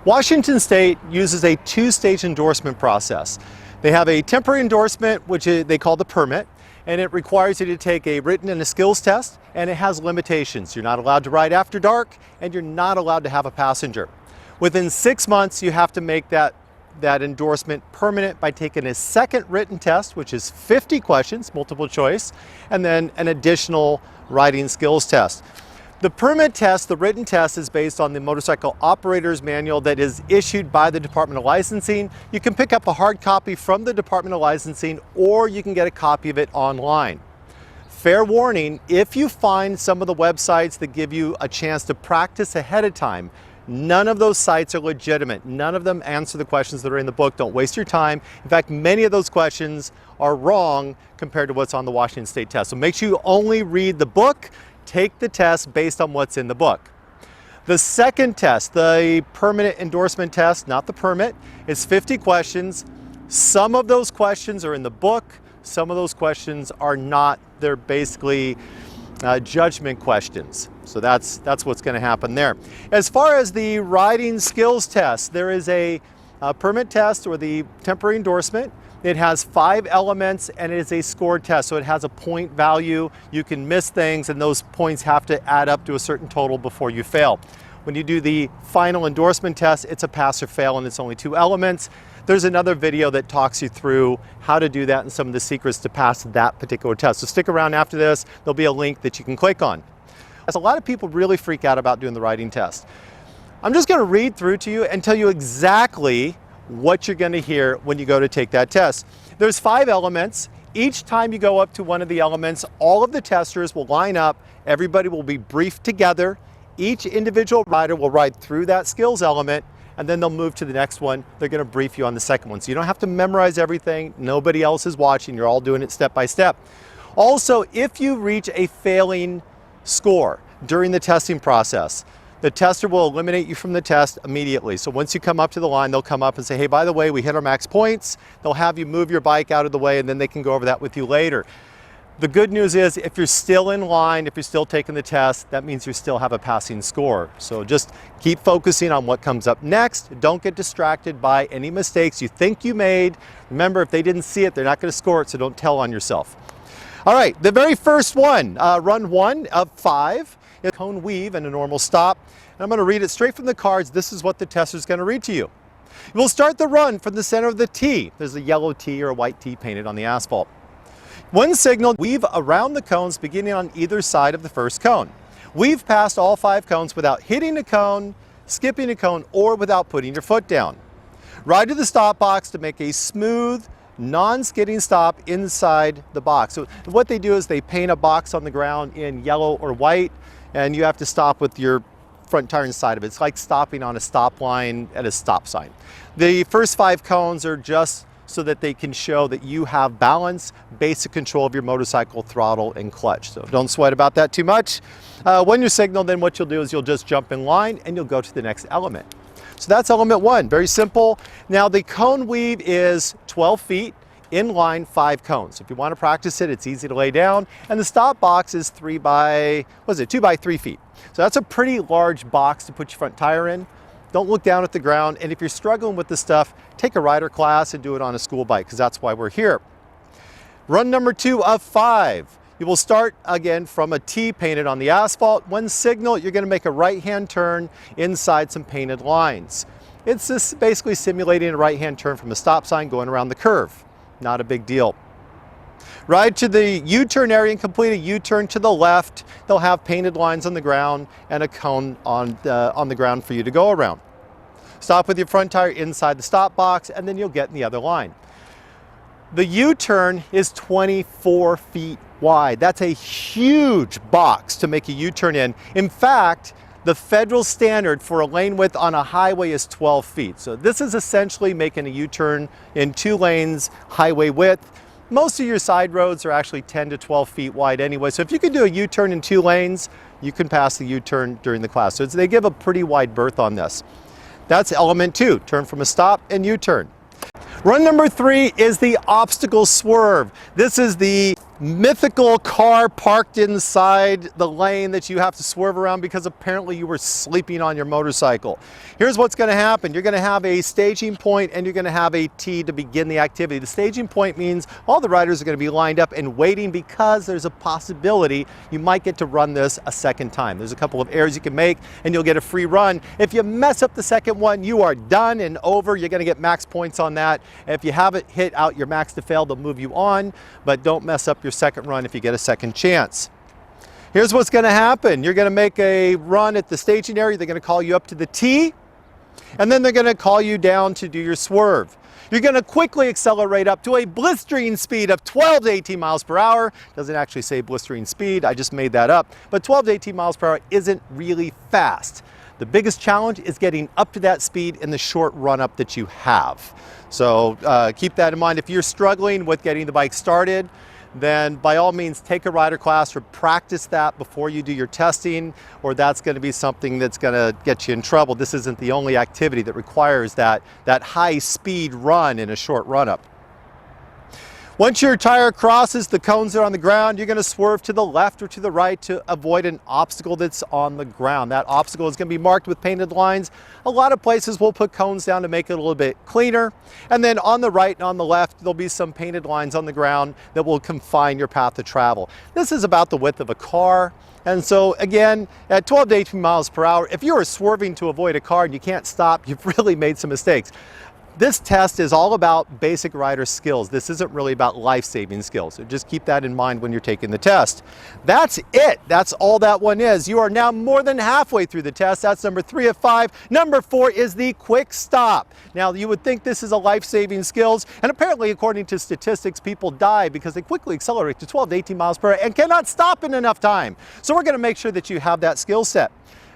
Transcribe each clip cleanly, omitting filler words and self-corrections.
Washington State uses a two-stage endorsement process. They have a temporary endorsement, which they call the permit, and it requires you to take a written and a skills test, and it has limitations. You're not allowed to ride after dark, and you're not allowed to have a passenger. Within 6 months, you have to make that endorsement permanent by taking a second written test, which is 50 questions, multiple choice, and then an additional riding skills test. The permit test, the written test, is based on the motorcycle operator's manual that is issued by the Department of Licensing. You can pick up a hard copy from the Department of Licensing, or you can get a copy of it online. Fair warning, if you find some of the websites that give you a chance to practice ahead of time, none of those sites are legitimate. None of them answer the questions that are in the book. Don't waste your time. In fact, many of those questions are wrong compared to what's on the Washington State test. So make sure you only read the book. Take the test based on what's in the book. The second test, the permanent endorsement test, not the permit, is 50 questions. Some of those questions are in the book. Some of those questions are not. They're basically judgment questions. So that's what's going to happen there. As far as the riding skills test, there is a permit test, or the temporary endorsement. It has 5 elements, and it is a scored test, so it has a point value. You can miss things, and those points have to add up to a certain total before you fail. When you do the final endorsement test, it's a pass or fail, and it's only 2 elements. There's another video that talks you through how to do that and some of the secrets to pass that particular test. So stick around after this. There'll be a link that you can click on. As a lot of people really freak out about doing the riding test. I'm just going to read through to you and tell you exactly what you're going to hear when you go to take that test. There's 5 elements. Each time you go up to one of the elements, all of the testers will line up. Everybody will be briefed together. Each individual rider will ride through that skills element, and then they'll move to the next one. They're going to brief you on the second one. So you don't have to memorize everything. Nobody else is watching. You're all doing it step by step. Also, if you reach a failing score during the testing process, the tester will eliminate you from the test immediately. So once you come up to the line, they'll come up and say, hey, by the way, we hit our max points. They'll have you move your bike out of the way, and then they can go over that with you later. The good news is, if you're still in line, if you're still taking the test, that means you still have a passing score. So just keep focusing on what comes up next. Don't get distracted by any mistakes you think you made. Remember, if they didn't see it, they're not going to score it, so don't tell on yourself. All right, the very first one, run 1 of 5. A cone weave and a normal stop. And I'm going to read it straight from the cards. This is what the tester is going to read to you. We'll start the run from the center of the T. There's a yellow T or a white T painted on the asphalt. One signal, weave around the cones beginning on either side of the first cone. Weave past all 5 cones without hitting a cone, skipping a cone, or without putting your foot down. Ride to the stop box to make a smooth, non-skidding stop inside the box. So what they do is they paint a box on the ground in yellow or white, and you have to stop with your front tire inside of it. It's like stopping on a stop line at a stop sign. The first 5 cones are just so that they can show that you have balance, basic control of your motorcycle, throttle, and clutch. So don't sweat about that too much. When you signal, then what you'll do is you'll just jump in line and you'll go to the next element. So that's element 1, very simple. Now the cone weave is 12 feet. In line, 5 cones. So if you want to practice it, it's easy to lay down. And the stop box is 2 by 3 feet. So that's a pretty large box to put your front tire in. Don't look down at the ground. And if you're struggling with this stuff, take a rider class and do it on a school bike, because that's why we're here. Run number 2 of 5. You will start again from a T painted on the asphalt. One signal, you're going to make a right-hand turn inside some painted lines. It's just basically simulating a right-hand turn from a stop sign going around the curve. Not a big deal. Ride to the U-turn area and complete a U-turn to the left. They'll have painted lines on the ground and a cone on the ground for you to go around. Stop with your front tire inside the stop box, and then you'll get in the other line. The U-turn is 24 feet wide. That's a huge box to make a U-turn in. In fact, the federal standard for a lane width on a highway is 12 feet. So this is essentially making a U-turn in 2 lanes, highway width. Most of your side roads are actually 10 to 12 feet wide anyway. So if you can do a U-turn in 2 lanes, you can pass the U-turn during the class. So they give a pretty wide berth on this. That's element 2, turn from a stop and U-turn. Run number 3 is the obstacle swerve. This is the mythical car parked inside the lane that you have to swerve around because apparently you were sleeping on your motorcycle. Here's what's going to happen. You're going to have a staging point and you're going to have a tee to begin the activity. The staging point means all the riders are going to be lined up and waiting because there's a possibility you might get to run this a second time. There's a couple of errors you can make and you'll get a free run. If you mess up the second one, you are done and over. You're going to get max points on that. If you haven't hit out your max to fail, they'll move you on, but don't mess up your second run if you get a second chance. Here's what's going to happen. You're going to make a run at the staging area. They're going to call you up to the tee, and then they're going to call you down to do your swerve. You're going to quickly accelerate up to a blistering speed of 12 to 18 miles per hour. Doesn't actually say blistering speed, I just made that up. But 12 to 18 miles per hour isn't really fast. The biggest challenge is getting up to that speed in the short run up that you have. So keep that in mind. If you're struggling with getting the bike started, then by all means take a rider class or practice that before you do your testing, or that's going to be something that's going to get you in trouble. This isn't the only activity that requires that high speed run in a short run up. Once your tire crosses the cones that are on the ground, you're going to swerve to the left or to the right to avoid an obstacle that's on the ground. That obstacle is going to be marked with painted lines. A lot of places will put cones down to make it a little bit cleaner. And then on the right and on the left, there'll be some painted lines on the ground that will confine your path of travel. This is about the width of a car. And so again, at 12 to 18 miles per hour, if you are swerving to avoid a car and you can't stop, you've really made some mistakes. This test is all about basic rider skills. This isn't really about life-saving skills. So just keep that in mind when you're taking the test. That's it. That's all that one is. You are now more than halfway through the test. That's number 3 of 5. Number 4 is the quick stop. Now, you would think this is a life-saving skills, and apparently, according to statistics, people die because they quickly accelerate to 12 to 18 miles per hour and cannot stop in enough time. So we're going to make sure that you have that skill set.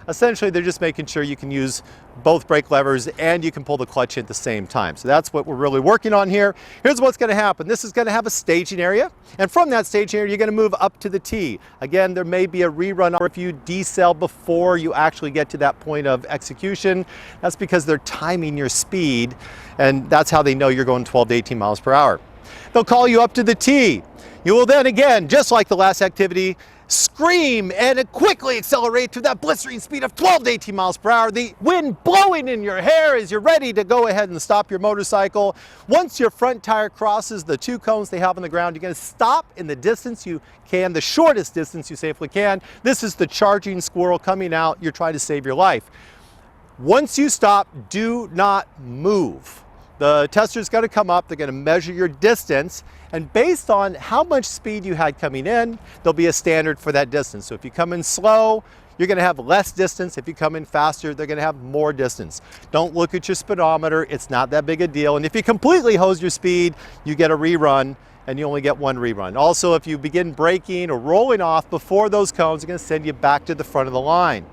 Essentially, they're just making sure you can use both brake levers and you can pull the clutch at the same time. So that's what we're really working on here. Here's what's going to happen. This is going to have a staging area, and from that staging area, you're going to move up to the tee. Again, there may be a rerun or if you decel before you actually get to that point of execution. That's because they're timing your speed, and that's how they know you're going 12 to 18 miles per hour. They'll call you up to the tee. You will then, again, just like the last activity, scream and quickly accelerate to that blistering speed of 12 to 18 miles per hour. The wind blowing in your hair as you're ready to go ahead and stop your motorcycle. Once your front tire crosses the 2 cones they have on the ground, you're going to stop in the distance you can, the shortest distance you safely can. This is the charging squirrel coming out. You're trying to save your life. Once you stop, do not move. The tester's going to come up, they're going to measure your distance, and based on how much speed you had coming in, there'll be a standard for that distance. So if you come in slow, you're going to have less distance. If you come in faster, they're going to have more distance. Don't look at your speedometer. It's not that big a deal. And if you completely hose your speed, you get a rerun, and you only get 1 rerun. Also, if you begin braking or rolling off before those cones, they're going to send you back to the front of the line.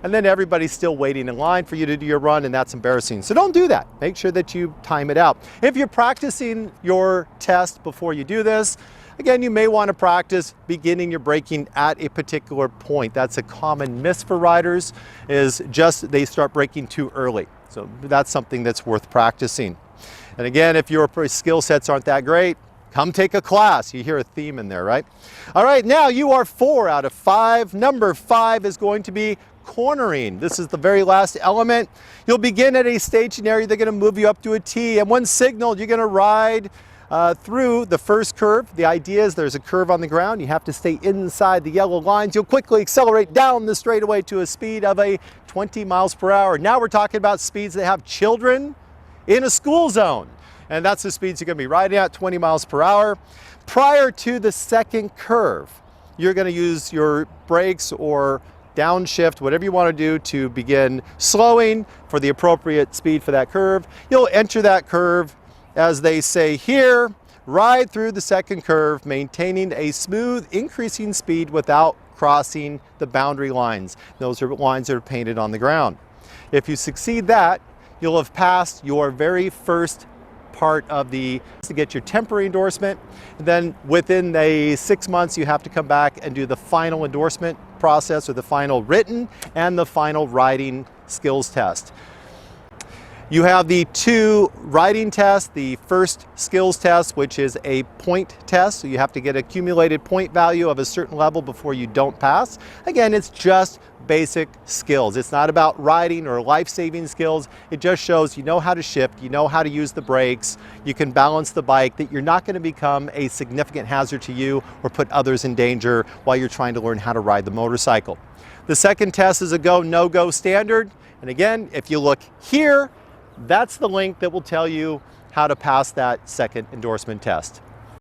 And then everybody's still waiting in line for you to do your run, and that's embarrassing. So don't do that. Make sure that you time it out. If you're practicing your test before you do this, again, you may want to practice beginning your braking at a particular point. That's a common miss for riders, is just they start braking too early. So that's something that's worth practicing. And again, if your skill sets aren't that great, come take a class. You hear a theme in there, right? All right, now you are 4 out of 5. Number 5 is going to be cornering. This is the very last element. You'll begin at a staging area. They're going to move you up to a tee, and when signaled, you're going to ride through the first curve. The idea is there's a curve on the ground. You have to stay inside the yellow lines. You'll quickly accelerate down the straightaway to a speed of a 20 miles per hour. Now we're talking about speeds that have children in a school zone, and that's the speeds you're going to be riding at, 20 miles per hour. Prior to the second curve, you're going to use your brakes or downshift, whatever you want to do to begin slowing for the appropriate speed for that curve. You'll enter that curve, as they say here, ride through the second curve, maintaining a smooth, increasing speed without crossing the boundary lines. Those are lines that are painted on the ground. If you succeed that, you'll have passed your very first part of to get your temporary endorsement. And then within the 6 months, you have to come back and do the final endorsement process, or the final written and the final riding skills test. You have the two riding tests, the first skills test, which is a point test. So you have to get accumulated point value of a certain level before you don't pass. Again, it's just basic skills. It's not about riding or life-saving skills. It just shows you know how to shift, you know how to use the brakes, you can balance the bike, that you're not going to become a significant hazard to you or put others in danger while you're trying to learn how to ride the motorcycle. The second test is a go, no-go standard. And again, if you look here, that's the link that will tell you how to pass that second endorsement test.